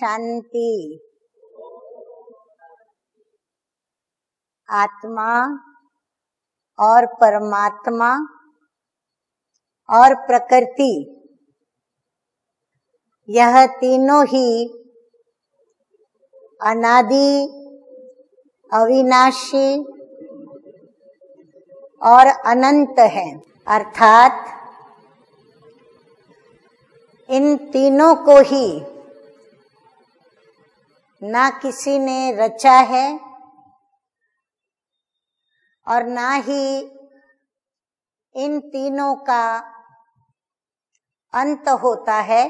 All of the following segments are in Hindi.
शांति। आत्मा और परमात्मा और प्रकृति, यह तीनों ही अनादि, अविनाशी और अनंत है। अर्थात इन तीनों को ही ना किसी ने रचा है और ना ही इन तीनों का अंत होता है,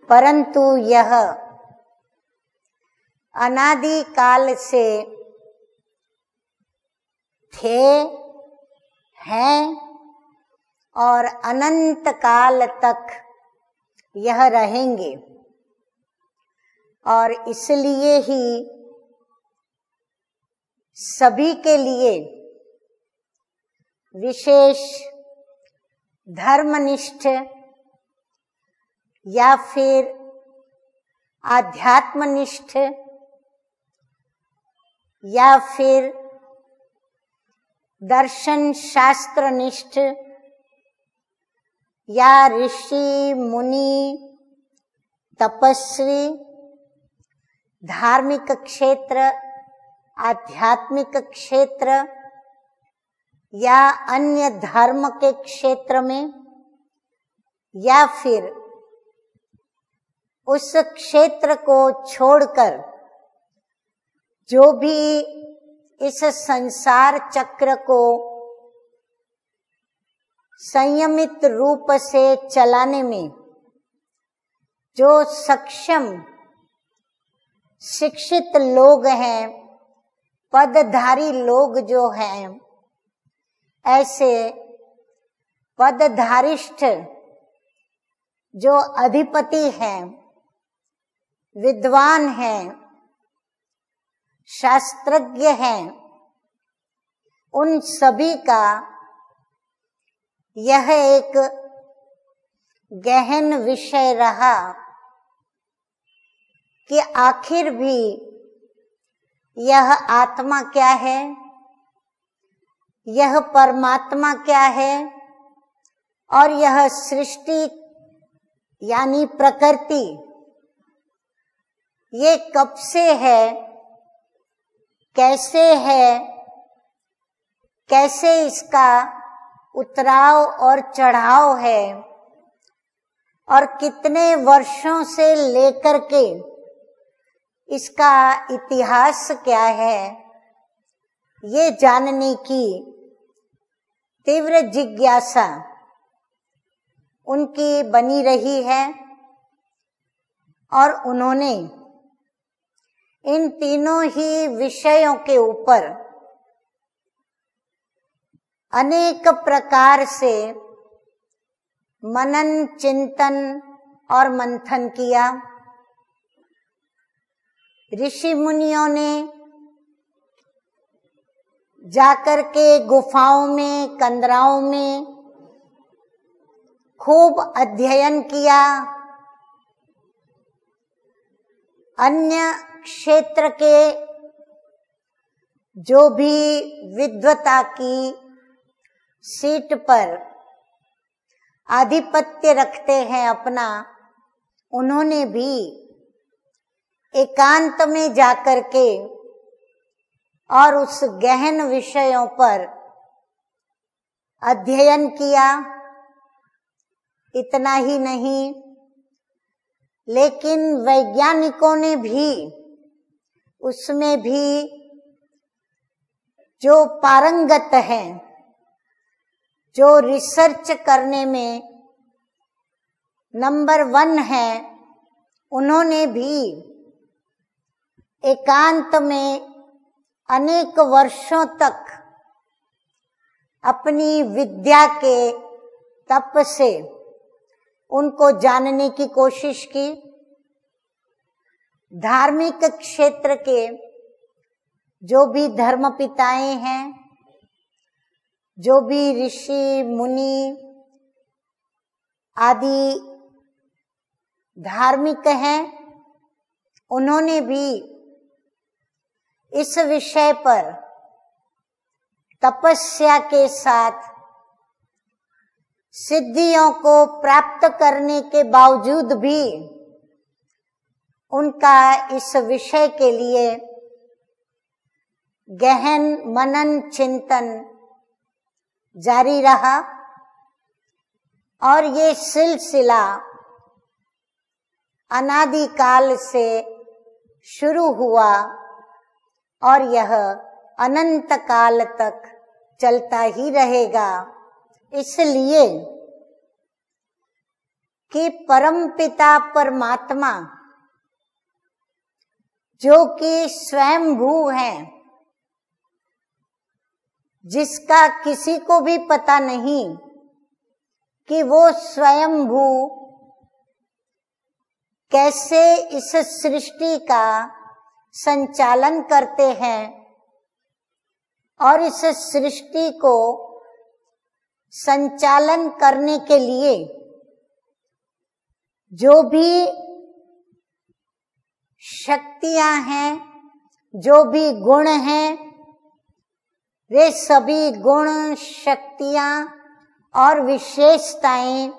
परंतु यह अनादि काल से थे, हैं और अनंत काल तक यह रहेंगे। और इसलिए ही सभी के लिए विशेष धर्मनिष्ठ या फिर आध्यात्मनिष्ठ या फिर दर्शन शास्त्रनिष्ठ या ऋषि मुनि तपस्वी, धार्मिक क्षेत्र, आध्यात्मिक क्षेत्र या अन्य धर्म के क्षेत्र में या फिर उस क्षेत्र को छोड़कर जो भी इस संसार चक्र को संयमित रूप से चलाने में जो सक्षम शिक्षित लोग हैं, पदधारी लोग जो हैं, ऐसे पदधारिष्ठ जो अधिपति हैं, विद्वान हैं, शास्त्रज्ञ हैं, उन सभी का यह एक गहन विषय रहा कि आखिर भी यह आत्मा क्या है, यह परमात्मा क्या है और यह सृष्टि यानी प्रकृति ये कब से है, कैसे इसका उतराव और चढ़ाव है और कितने वर्षों से लेकर के इसका इतिहास क्या है, ये जानने की तीव्र जिज्ञासा उनकी बनी रही है। और उन्होंने इन तीनों ही विषयों के ऊपर अनेक प्रकार से मनन, चिंतन और मंथन किया। ऋषि मुनियों ने जाकर के गुफाओं में, कंदराओं में खूब अध्ययन किया। अन्य क्षेत्र के जो भी विद्वता की सीट पर आधिपत्य रखते हैं अपना, उन्होंने भी एकांत में जाकर के और उस गहन विषयों पर अध्ययन किया। इतना ही नहीं, लेकिन वैज्ञानिकों ने भी उसमें भी जो पारंगत हैं, जो रिसर्च करने में नंबर 1 है, उन्होंने भी एकांत में अनेक वर्षों तक अपनी विद्या के तप से उनको जानने की कोशिश की। धार्मिक क्षेत्र के जो भी धर्म पिताएं हैं, जो भी ऋषि मुनि आदि धार्मिक हैं, उन्होंने भी इस विषय पर तपस्या के साथ सिद्धियों को प्राप्त करने के बावजूद भी उनका इस विषय के लिए गहन मनन चिंतन जारी रहा और ये सिलसिला अनादिकाल से शुरू हुआ और यह अनंत काल तक चलता ही रहेगा। इसलिए कि परमपिता परमात्मा जो कि स्वयंभू हैं, जिसका किसी को भी पता नहीं कि वो स्वयंभू कैसे इस सृष्टि का संचालन करते हैं और इस सृष्टि को संचालन करने के लिए जो भी शक्तियां हैं, जो भी गुण हैं, वे सभी गुण, शक्तियां और विशेषताएं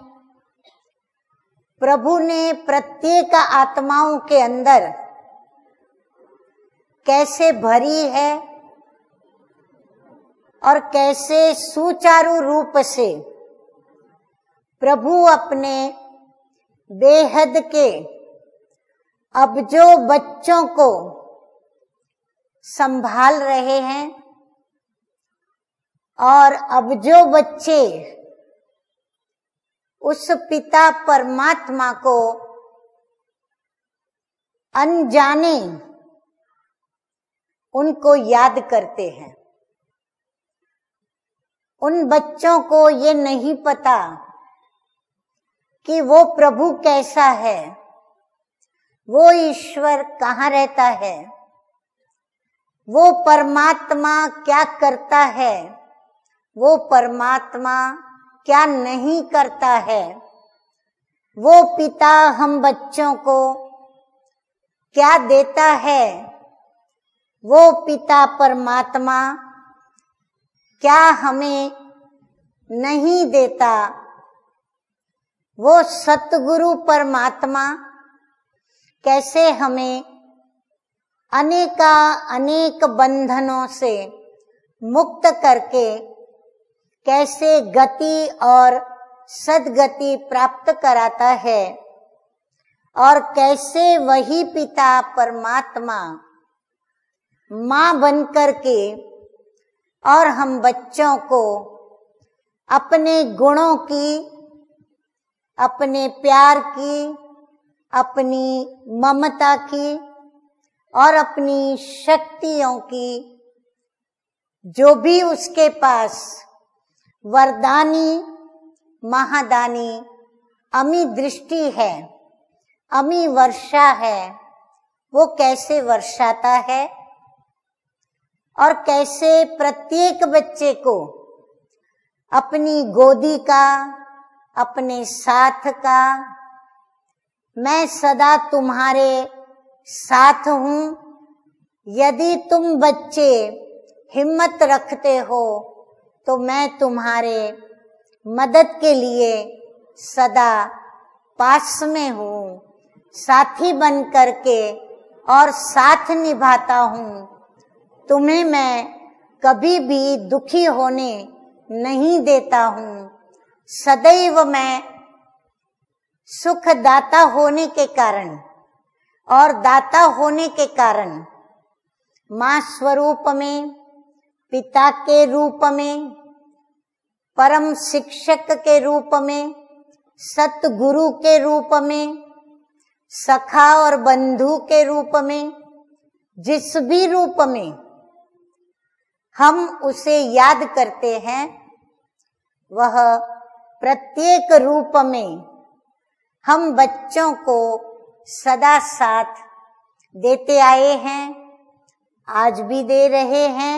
प्रभु ने प्रत्येक आत्माओं के अंदर कैसे भरी है और कैसे सुचारू रूप से प्रभु अपने बेहद के अब जो बच्चों को संभाल रहे हैं और अब जो बच्चे उस पिता परमात्मा को अनजाने उनको याद करते हैं, उन बच्चों को ये नहीं पता कि वो प्रभु कैसा है, वो ईश्वर कहाँ रहता है, वो परमात्मा क्या करता है, वो परमात्मा क्या नहीं करता है, वो पिता हम बच्चों को क्या देता है, वो पिता परमात्मा क्या हमें नहीं देता, वो सतगुरु परमात्मा कैसे हमें अनेक बंधनों से मुक्त करके कैसे गति और सद्गति प्राप्त कराता है और कैसे वही पिता परमात्मा माँ बन करके और हम बच्चों को अपने गुणों की, अपने प्यार की, अपनी ममता की और अपनी शक्तियों की जो भी उसके पास वरदानी महादानी अमी दृष्टि है, अमी वर्षा है, वो कैसे वर्षाता है और कैसे प्रत्येक बच्चे को अपनी गोदी का, अपने साथ का, मैं सदा तुम्हारे साथ हूँ, यदि तुम बच्चे हिम्मत रखते हो तो मैं तुम्हारे मदद के लिए सदा पास में हूँ, साथी बन करके और साथ निभाता हूँ, तुम्हें मैं कभी भी दुखी होने नहीं देता हूँ, सदैव मैं सुखदाता होने के कारण और दाता होने के कारण माँ स्वरूप में, पिता के रूप में, परम शिक्षक के रूप में, सतगुरु के रूप में, सखा और बंधु के रूप में, जिस भी रूप में हम उसे याद करते हैं, वह प्रत्येक रूप में हम बच्चों को सदा साथ देते आए हैं, आज भी दे रहे हैं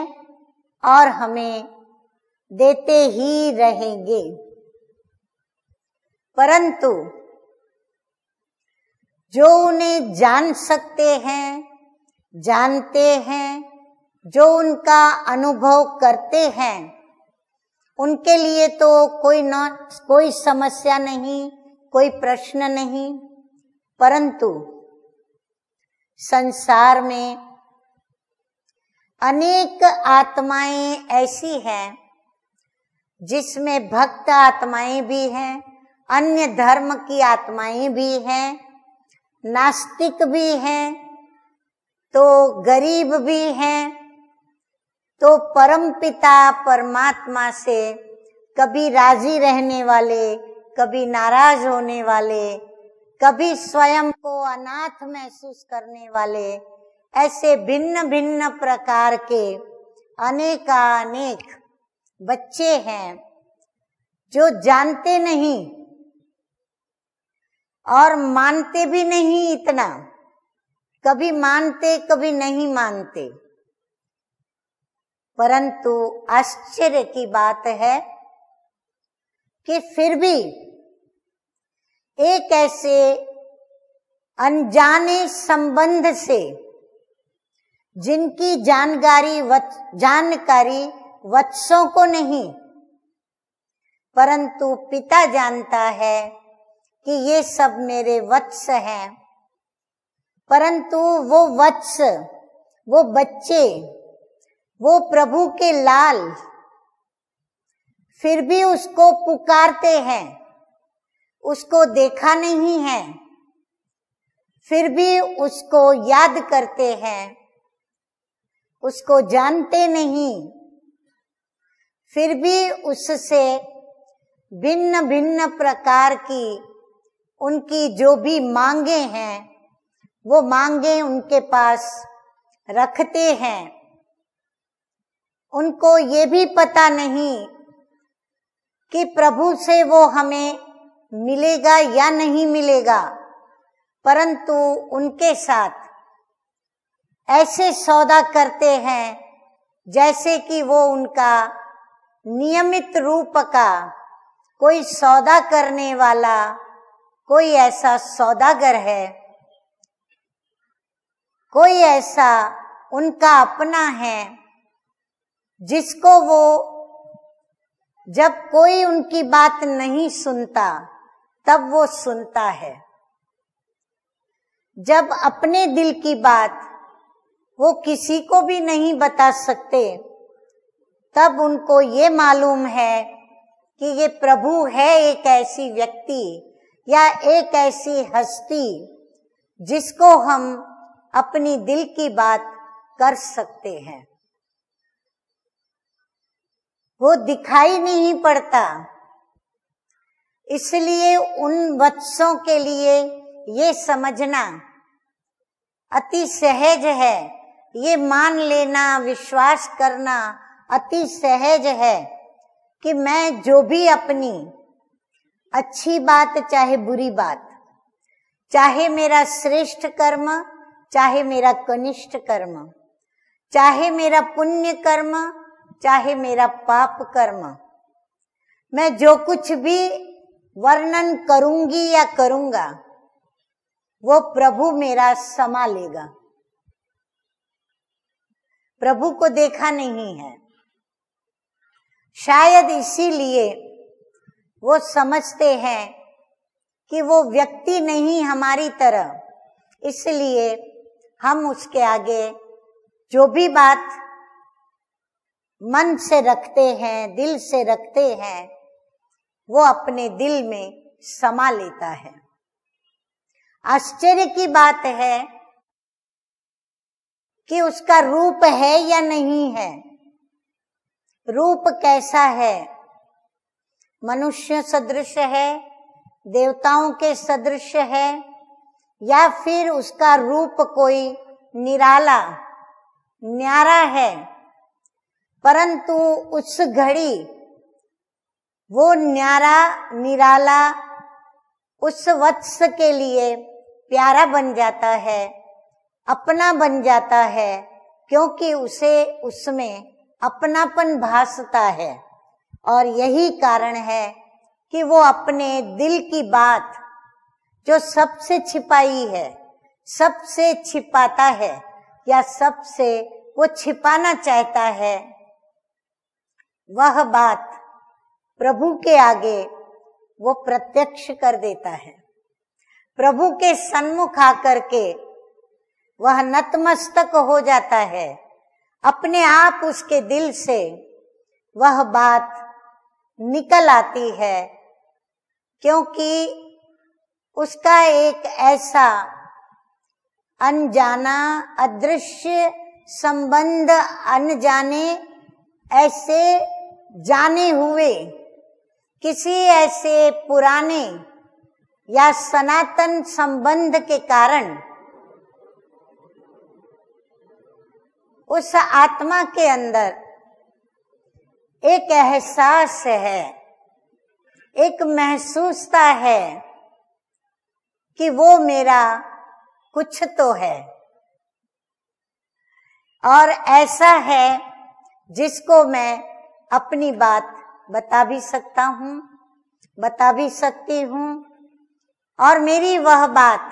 और हमें देते ही रहेंगे। परंतु जो उन्हें जान सकते हैं, जानते हैं, जो उनका अनुभव करते हैं, उनके लिए तो कोई समस्या नहीं, कोई प्रश्न नहीं। परंतु संसार में अनेक आत्माएं ऐसी हैं जिसमें भक्त आत्माएं भी हैं, अन्य धर्म की आत्माएं भी हैं, नास्तिक भी हैं, तो गरीब भी हैं, तो परमपिता परमात्मा से कभी राजी रहने वाले, कभी नाराज होने वाले, कभी स्वयं को अनाथ महसूस करने वाले, ऐसे भिन्न भिन्न प्रकार के अनेकानेक बच्चे हैं जो जानते नहीं और मानते भी नहीं इतना, कभी मानते कभी नहीं मानते। परंतु आश्चर्य की बात है कि फिर भी एक ऐसे अनजाने संबंध से जिनकी जानकारी वत्सों को नहीं, परंतु पिता जानता है कि ये सब मेरे वत्स हैं। परंतु वो वत्स, वो बच्चे, वो प्रभु के लाल फिर भी उसको पुकारते हैं, उसको देखा नहीं है, फिर भी उसको याद करते हैं, उसको जानते नहीं, फिर भी उससे भिन्न भिन्न प्रकार की उनकी जो भी मांगे हैं, वो मांगे उनके पास रखते हैं। उनको ये भी पता नहीं कि प्रभु से वो हमें मिलेगा या नहीं मिलेगा, परंतु उनके साथ ऐसे सौदा करते हैं जैसे कि वो उनका नियमित रूप का कोई सौदा करने वाला कोई ऐसा सौदागर है, कोई ऐसा उनका अपना है जिसको वो जब कोई उनकी बात नहीं सुनता तब वो सुनता है, जब अपने दिल की बात वो किसी को भी नहीं बता सकते तब उनको ये मालूम है कि ये प्रभु है एक ऐसी व्यक्ति या एक ऐसी हस्ती जिसको हम अपनी दिल की बात कर सकते हैं। वो दिखाई नहीं पड़ता, इसलिए उन वत्सों के लिए ये समझना अति सहज है, ये मान लेना, विश्वास करना अति सहज है कि मैं जो भी अपनी अच्छी बात चाहे बुरी बात, चाहे मेरा श्रेष्ठ कर्म चाहे मेरा कनिष्ठ कर्म, चाहे मेरा पुण्य कर्म चाहे मेरा पाप कर्म, मैं जो कुछ भी वर्णन करूंगी या करूंगा वो प्रभु मेरा समा लेगा। प्रभु को देखा नहीं है, शायद इसीलिए वो समझते हैं कि वो व्यक्ति नहीं हमारी तरह, इसलिए हम उसके आगे जो भी बात मन से रखते हैं, दिल से रखते हैं, वो अपने दिल में समा लेता है। आश्चर्य की बात है कि उसका रूप है या नहीं है। रूप कैसा है? मनुष्य सदृश है, देवताओं के सदृश है, या फिर उसका रूप कोई निराला न्यारा है। परंतु उस घड़ी वो न्यारा निराला उस वत्स के लिए प्यारा बन जाता है, अपना बन जाता है, क्योंकि उसे उसमें अपनापन भासता है। और यही कारण है कि वो अपने दिल की बात जो सबसे छिपाई है, सबसे छिपाता है या सबसे वो छिपाना चाहता है, वह बात प्रभु के आगे वो प्रत्यक्ष कर देता है। प्रभु के सन्मुख आकर के वह नतमस्तक हो जाता है। अपने आप उसके दिल से वह बात निकल आती है, क्योंकि उसका एक ऐसा अनजाना अदृश्य संबंध, अनजाने ऐसे जाने हुए किसी ऐसे पुराने या सनातन संबंध के कारण उस आत्मा के अंदर एक एहसास है, एक महसूसता है कि वो मेरा कुछ तो है, और ऐसा है जिसको मैं अपनी बात बता भी सकता हूँ, बता भी सकती हूँ, और मेरी वह बात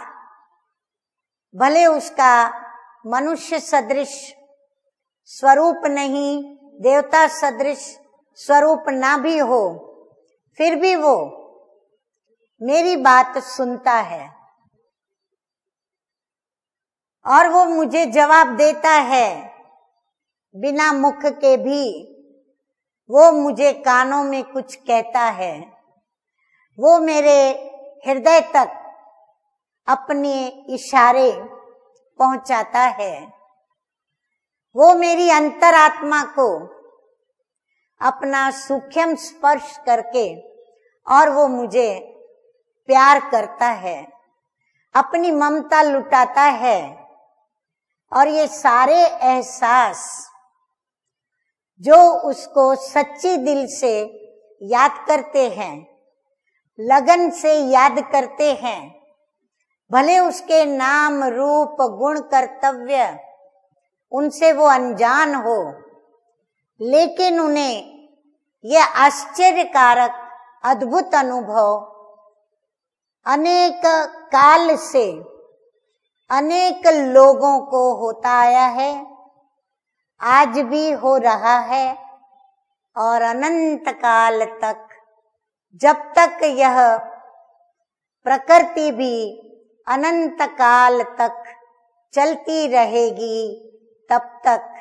भले उसका मनुष्य सदृश स्वरूप नहीं, देवता सदृश स्वरूप ना भी हो, फिर भी वो मेरी बात सुनता है और वो मुझे जवाब देता है बिना मुख के भी। वो मुझे कानों में कुछ कहता है, वो मेरे हृदय तक अपने इशारे पहुंचाता है, वो मेरी अंतरात्मा को अपना सूक्ष्म स्पर्श करके और वो मुझे प्यार करता है, अपनी ममता लुटाता है। और ये सारे एहसास जो उसको सच्ची दिल से याद करते हैं, लगन से याद करते हैं, भले उसके नाम रूप गुण कर्तव्य उनसे वो अनजान हो, लेकिन उन्हें यह आश्चर्यकारक अद्भुत अनुभव अनेक काल से अनेक लोगों को होता आया है, आज भी हो रहा है, और अनंत काल तक, जब तक यह प्रकृति भी अनंत काल तक चलती रहेगी, तब तक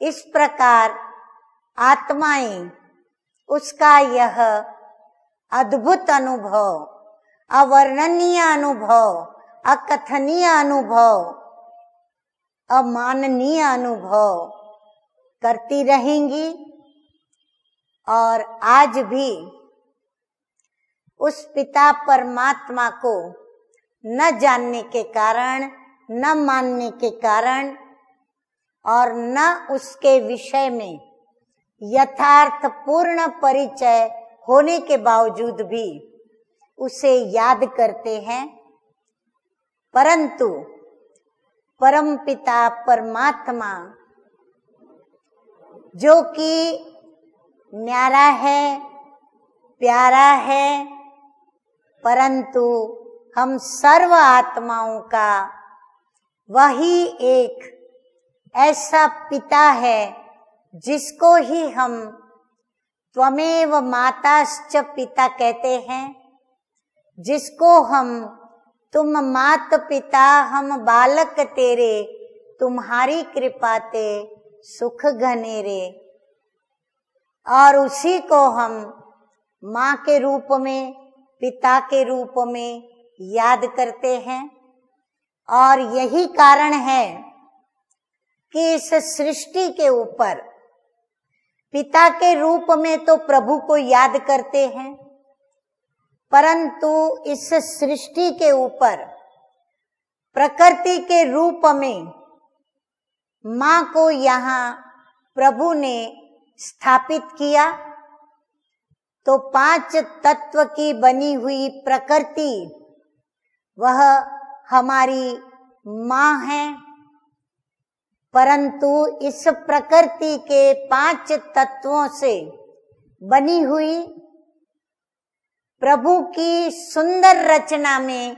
इस प्रकार आत्माएं उसका यह अद्भुत अनुभव, अवर्णनीय अनुभव, अकथनीय अनुभव, अमाननीय अनुभव करती रहेंगी। और आज भी उस पिता परमात्मा को न जानने के कारण, न मानने के कारण और न उसके विषय में यथार्थ पूर्ण परिचय होने के बावजूद भी उसे याद करते हैं। परंतु परमपिता परमात्मा जो कि न्यारा है, प्यारा है, परंतु हम सर्व आत्माओं का वही एक ऐसा पिता है जिसको ही हम त्वमेव माताश्च पिता कहते हैं, जिसको हम तुम मात पिता हम बालक तेरे, तुम्हारी कृपा ते सुख घनेरे, और उसी को हम माँ के रूप में, पिता के रूप में याद करते हैं। और यही कारण है कि इस सृष्टि के ऊपर पिता के रूप में तो प्रभु को याद करते हैं, परंतु इस सृष्टि के ऊपर प्रकृति के रूप में माँ को यहाँ प्रभु ने स्थापित किया। तो 5 तत्व की बनी हुई प्रकृति वह हमारी माँ है, परंतु इस प्रकृति के 5 तत्वों से बनी हुई प्रभु की सुंदर रचना में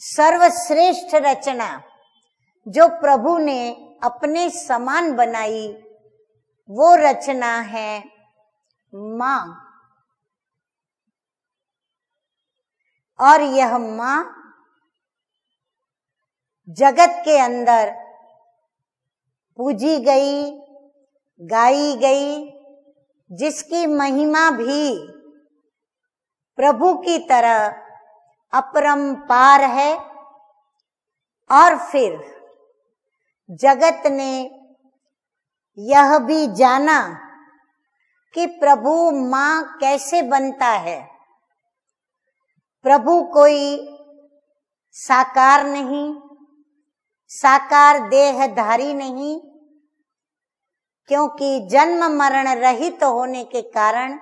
सर्वश्रेष्ठ रचना जो प्रभु ने अपने समान बनाई, वो रचना है माँ। और यह माँ जगत के अंदर पूजी गई, गाई गई, जिसकी महिमा भी प्रभु की तरह अपरंपार है। और फिर जगत ने यह भी जाना कि प्रभु माँ कैसे बनता है। प्रभु कोई साकार नहीं, साकार देहधारी नहीं, क्योंकि जन्म मरण रहित होने के कारण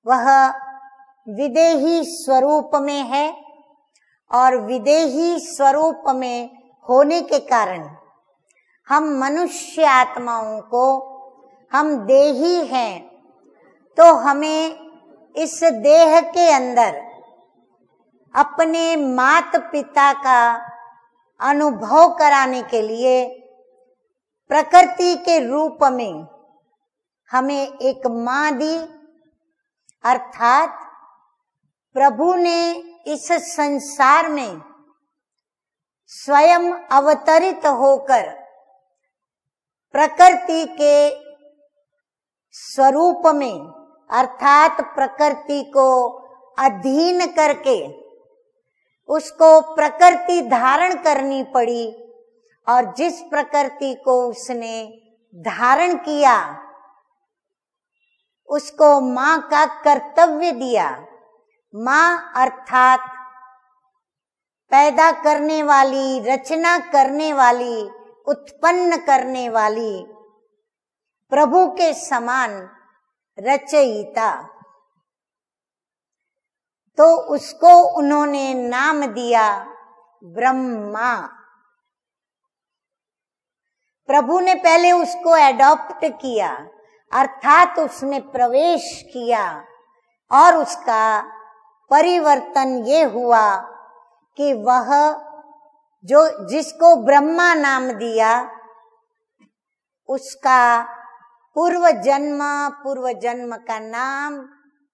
वह विदेही स्वरूप में है, और विदेही स्वरूप में होने के कारण हम मनुष्य आत्माओं को, हम देही हैं, तो हमें इस देह के अंदर अपने माता पिता का अनुभव कराने के लिए प्रकृति के रूप में हमें एक माँ दी, अर्थात प्रभु ने इस संसार में स्वयं अवतरित होकर प्रकृति के स्वरूप में, अर्थात प्रकृति को अधीन करके उसको प्रकृति धारण करनी पड़ी, और जिस प्रकृति को उसने धारण किया उसको माँ का कर्तव्य दिया। माँ अर्थात पैदा करने वाली, रचना करने वाली, उत्पन्न करने वाली, प्रभु के समान रचयिता। तो उसको उन्होंने नाम दिया ब्रह्मा। प्रभु ने पहले उसको एडॉप्ट किया, अर्थात उसमें प्रवेश किया, और उसका परिवर्तन ये हुआ कि वह जो जिसको ब्रह्मा नाम दिया, उसका पूर्व जन्म का नाम,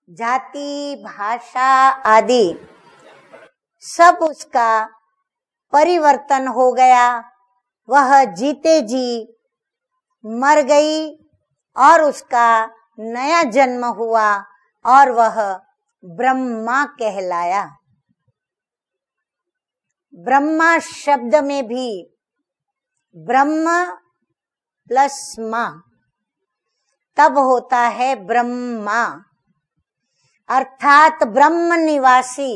जाति, भाषा आदि सब उसका परिवर्तन हो गया। वह जीते जी मर गई और उसका नया जन्म हुआ और वह ब्रह्मा कहलाया। ब्रह्मा शब्द में भी ब्रह्म प्लस माँ तब होता है ब्रह्मा, अर्थात ब्रह्म निवासी।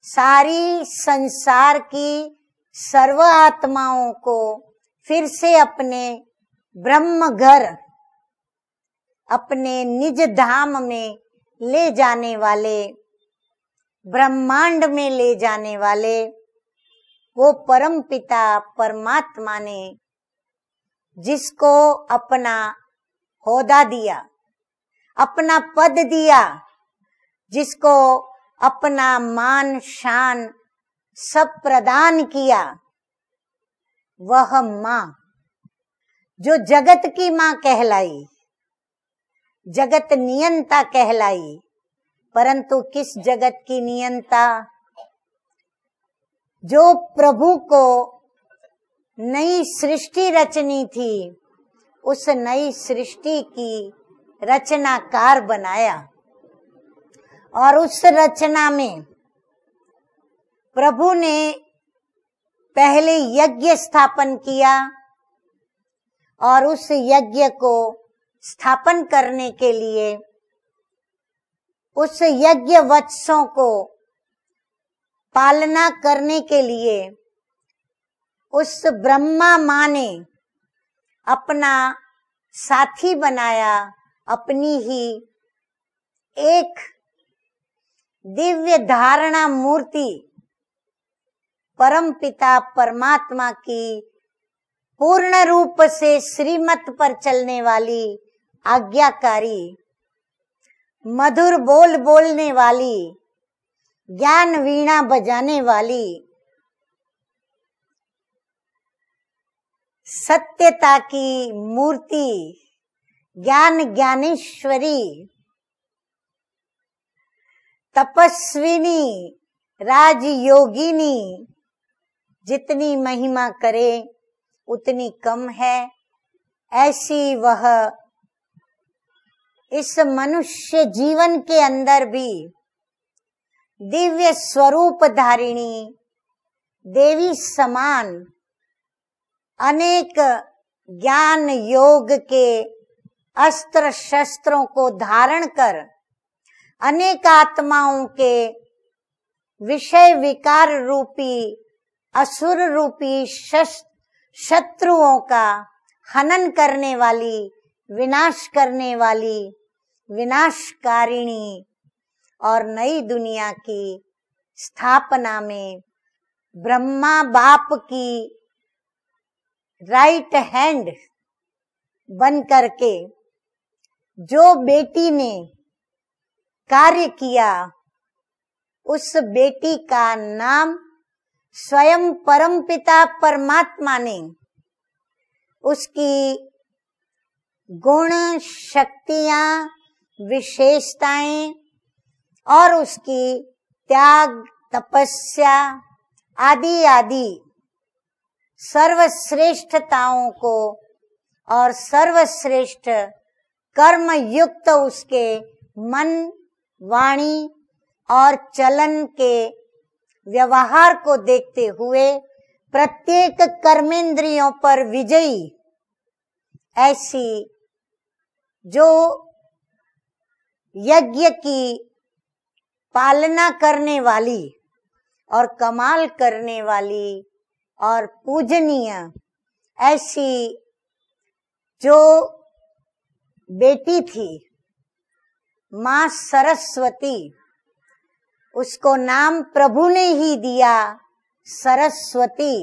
सारी संसार की सर्व आत्माओं को फिर से अपने ब्रह्म घर, अपने निज धाम में ले जाने वाले, ब्रह्मांड में ले जाने वाले वो परम पिता परमात्मा ने जिसको अपना होदा दिया, अपना पद दिया, जिसको अपना मान शान सब प्रदान किया, वह माँ जो जगत की माँ कहलाई, जगत नियंता कहलाई। परंतु किस जगत की नियंता? जो प्रभु को नई सृष्टि रचनी थी, उस नई सृष्टि की रचनाकार बनाया, और उस रचना में प्रभु ने पहले यज्ञ स्थापन किया, और उस यज्ञ को स्थापन करने के लिए उस यज्ञ वत्सों को पालना करने के लिए उस ब्रह्मा माँ ने अपना साथी बनाया, अपनी ही एक दिव्य धारणा मूर्ति, परम पिता परमात्मा की पूर्ण रूप से श्रीमत पर चलने वाली, आज्ञाकारी, मधुर बोल बोलने वाली, ज्ञान वीणा बजाने वाली, सत्यता की मूर्ति, ज्ञान ज्ञानेश्वरी, तपस्विनी, राजयोगिनी, जितनी महिमा करे उतनी कम है। ऐसी वह इस मनुष्य जीवन के अंदर भी दिव्य स्वरूप धारिणी देवी समान अनेक ज्ञान योग के अस्त्र शस्त्रों को धारण कर अनेक आत्माओं के विषय विकार रूपी असुर रूपी शत्रुओं का हनन करने वाली, विनाश करने वाली, विनाशकारिणी और नई दुनिया की स्थापना में ब्रह्मा बाप की राइट हैंड बन करके जो बेटी ने कार्य किया, उस बेटी का नाम स्वयं परमपिता परमात्मा ने उसकी गुण, शक्तियां, विशेषताएं और उसकी त्याग, तपस्या आदि आदि सर्वश्रेष्ठताओं को और सर्वश्रेष्ठ कर्म युक्त उसके मन, वाणी और चलन के व्यवहार को देखते हुए प्रत्येक कर्मेंद्रियों पर विजयी ऐसी जो यज्ञ की पालना करने वाली और कमाल करने वाली और पूजनीय ऐसी जो बेटी थी मां सरस्वती, उसको नाम प्रभु ने ही दिया सरस्वती,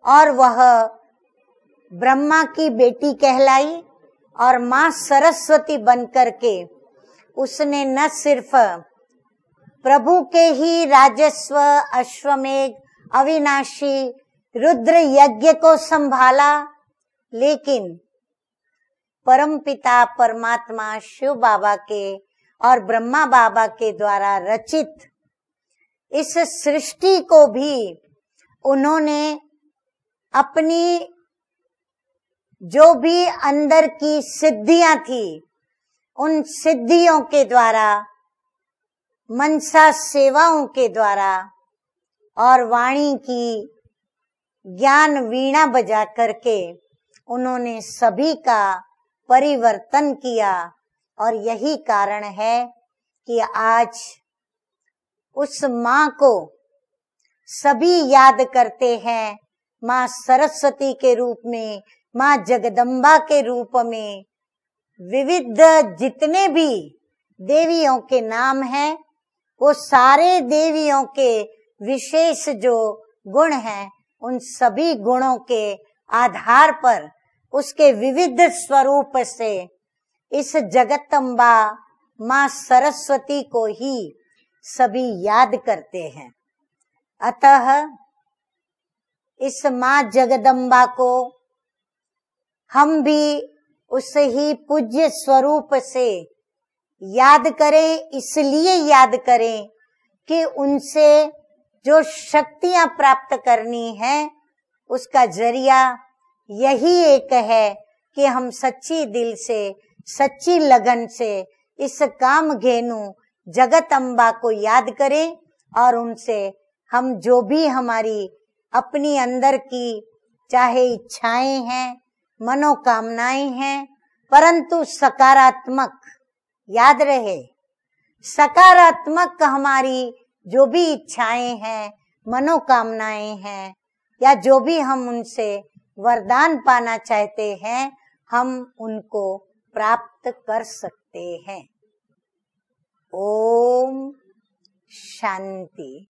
और वह ब्रह्मा की बेटी कहलाई। और मां सरस्वती बनकर के उसने न सिर्फ प्रभु के ही राजस्व, अश्वमेघ, अविनाशी रुद्र यज्ञ को संभाला, लेकिन परमपिता परमात्मा शिव बाबा के और ब्रह्मा बाबा के द्वारा रचित इस सृष्टि को भी उन्होंने अपनी जो भी अंदर की सिद्धियां थी, उन सिद्धियों के द्वारा, मनसा सेवाओं के द्वारा और वाणी की ज्ञान वीणा बजा करके उन्होंने सभी का परिवर्तन किया। और यही कारण है कि आज उस माँ को सभी याद करते हैं, माँ सरस्वती के रूप में, माँ जगदम्बा के रूप में। विविध जितने भी देवियों के नाम हैं, वो सारे देवियों के विशेष जो गुण हैं, उन सभी गुणों के आधार पर उसके विविध स्वरूप से इस जगदम्बा माँ सरस्वती को ही सभी याद करते हैं। अतः इस माँ जगदम्बा को हम भी उस ही पूज्य स्वरूप से याद करें। इसलिए याद करें कि उनसे जो शक्तियां प्राप्त करनी है, उसका जरिया यही एक है कि हम सच्ची दिल से, सच्ची लगन से इस कामधेनु जगदम्बा को याद करें और उनसे हम जो भी हमारी अपनी अंदर की चाहे इच्छाएं हैं, मनोकामनाएं हैं, परंतु सकारात्मक, याद रहे, सकारात्मक हमारी जो भी इच्छाएं हैं, मनोकामनाएं हैं, या जो भी हम उनसे वरदान पाना चाहते हैं, हम उनको प्राप्त कर सकते हैं। ओम शांति।